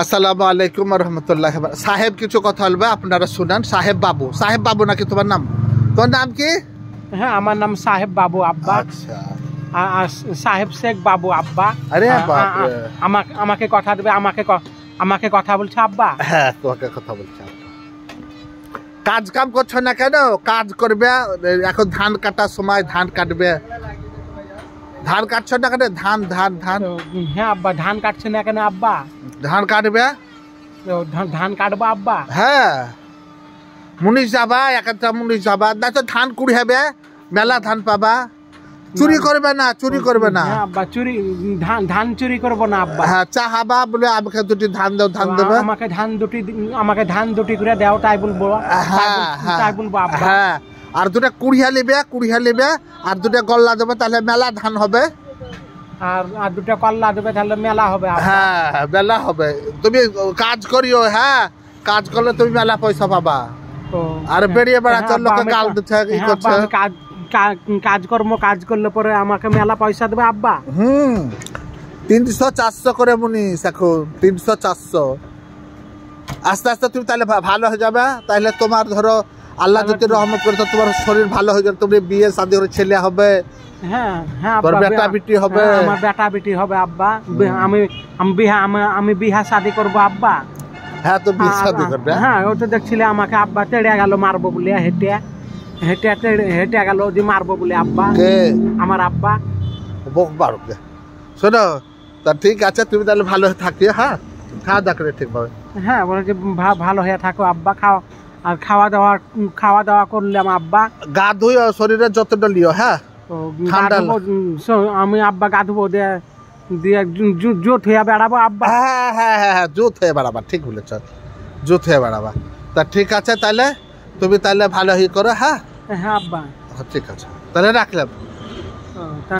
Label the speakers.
Speaker 1: আসসালামু আলাইকুম রহমতুল্লাহ। সাহেব কিছু কথা বলবে, আপনারা শুনান। সাহেব বাবু নাকি তোমার নাম? তোমার নাম কি?
Speaker 2: হ্যাঁ, আমার নাম সাহেব বাবু আব্বা।
Speaker 1: আচ্ছা,
Speaker 2: সাহেব শেখ বাবু আব্বা।
Speaker 1: আরে
Speaker 2: আমাকে কথা দেবে, আমাকে কথা বলছে আব্বা।
Speaker 1: হ্যাঁ, তোমাকে কথা বলছে। কাজ কাম করছো না কেন? কাজ করবে, এখন ধান কাটার সময় ধান কাটবে। ধান কাটছো না কেন? ধান।
Speaker 2: হ্যাঁ আব্বা, ধান কাটছে না কেন আব্বা?
Speaker 1: ধান কাটবে।
Speaker 2: ধান কাটবো আব্বা।
Speaker 1: হ্যাঁ, মুনিশ যাবা, একটা মুনিশ যাবা, না তো ধান কুড়ি হবে, মেলা ধান পাবা। চুরি করবে না।
Speaker 2: আব্বা ধান চুরি করবো না আব্বা।
Speaker 1: হ্যাঁ, চা হাবা বলে আমাকে দুটি ধান দাও, ধান দেবে।
Speaker 2: আমাকে ধান দুটি করে দাও, তাই বলবো। তাই বলবো আব্বা।
Speaker 1: হ্যাঁ, আর দুটা কুড়িয়া নেবে, আর দুটা গল্লা দেবে, তাহলে মেলা ধান হবে।
Speaker 2: আর দুটা কল্লা দেবে, তাহলে মেলা হবে।
Speaker 1: হ্যাঁ, মেলা হবে। তুমি কাজ করিও, হ্যাঁ, কাজ করলে তুমি মেলা পয়সা পাবা। আর বেরিয়ে বেড়াচ্ছ, লোকে কাল দিচ্ছে, ই করছে।
Speaker 2: কাজ করলে পরে আমাকে মেলা পয়সা দেবে আব্বা।
Speaker 1: 300-400 করে মুনিশ এখন, 300-400। আস্তে আস্তে তুমি তাহলে ভালো হয়ে যাবে। তাহলে তোমার ধরো আল্লাহ যদি রহমত করে, তো তোমার শরীর ভালো হয়ে যাবে, তুমি বিয়ে শাদী করে ছেলে হবে।
Speaker 2: হ্যাঁ,
Speaker 1: বেটা বিটি হবে।
Speaker 2: আমার বেটা বিটি হবে আব্বা। আমি বিহা শাদী করবো আব্বা।
Speaker 1: হ্যাঁ, তো বিয়ে শাদী করবে।
Speaker 2: হ্যাঁ, ও তো দেখছিলে আমাকে আব্বা তেড়ে গেল মারবো বলে, হেঁটে গেল যে মারবো বলে আব্বা। আমার আব্বা
Speaker 1: বারোকে শোনো, তা ঠিক আছে, তুমি তাহলে ভালো হয়ে থাকিও। হ্যাঁ, খাওয়া দাওয়া করে ঠিক পাবে।
Speaker 2: হ্যাঁ, বলে যে ভালো হয়ে থাকো আব্বা। খাওয়া দাওয়া করলাম আব্বা।
Speaker 1: গা ধুই, শরীরের যতটা লিও। হ্যাঁ,
Speaker 2: আমি আব্বা গা ধুবো, দিয়ে জুত হয়ে বেড়াবো আব্বা।
Speaker 1: হ্যাঁ, জুত হয়ে বেড়াবা, ঠিক বলেছ, জুত হয়ে বেড়াবা। তা ঠিক আছে, তাহলে তুমি তাহলে ভালো হয়ে করো। হ্যাঁ
Speaker 2: হ্যাঁ আব্বা,
Speaker 1: ঠিক আছে, তাহলে রাখলাম।